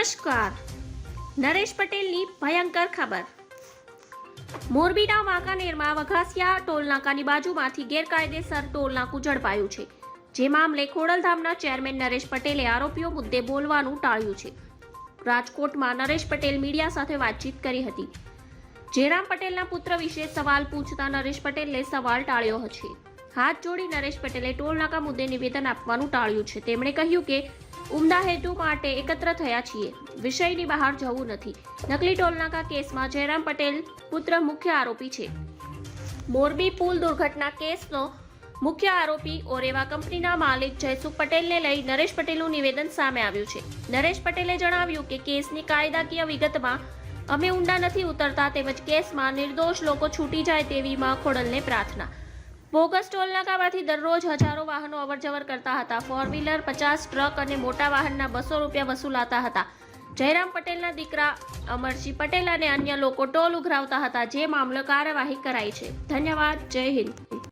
નમસ્કાર. નરેશ પટેલની ભયંકર ખબર. મોરબીના વાંકાનેરમાં વઘાસિયા ટોલનાકાની બાજુમાંથી ગેરકાયદેસર ટોલનાકું ઝડપાયું છે. જે મામલે ખોડલધામના ચેરમેન નરેશ પટેલે આરોપીઓ મુદ્દે બોલવાનું ટાળ્યું છે. રાજકોટમાં નરેશ પટેલ મીડિયા સાથે વાતચીત કરી હતી. જયરામ પટેલના પુત્ર વિશે સવાલ પૂછતા નરેશ પટેલે સવાલ ટાળ્યો છે. હાથ જોડી નરેશ પટેલે ટોલનાકા મુદ્દે નિવેદન આપવાનું ટાળ્યું છે. તેમણે કહ્યું કે ઉમદા હેતુ માટે એકત્ર થયા છીએ, વિષયની બહાર જવું નથી. નકલી ટોલનાકા કેસમાં જયરામ પટેલ પુત્ર મુખ્ય આરોપી છે. મોરબી પુલ દુર્ઘટના કેસનો મુખ્ય આરોપી ઓરેવા કંપનીના માલિક જયસુખ પટેલને લઈ નરેશ પટેલનું નિવેદન સામે આવ્યું છે. નરેશ પટેલે જણાવ્યું કે કેસની કાયદાકીય વિગતમાં અમે ઊંડા નથી ઉતરતા, તેમજ કેસમાં નિર્દોષ લોકો છૂટી જાય તેવી માં ખોડલને પ્રાર્થના. બોગસ ટોલનાકામાંથી દરરોજ હજારો વાહનો અવરજવર કરતા હતા. 4 વ્હીલર, 50 ટ્રક અને મોટા વાહનના 200 રૂપિયા વસૂલાતા હતા. જયરામ પટેલના દીકરા અમરજી પટેલ અને અન્ય લોકો ટોલ ઉઘરાવતા હતા. જે મામલે કાર્યવાહી કરાઈ છે. ધન્યવાદ. જય હિન્દ.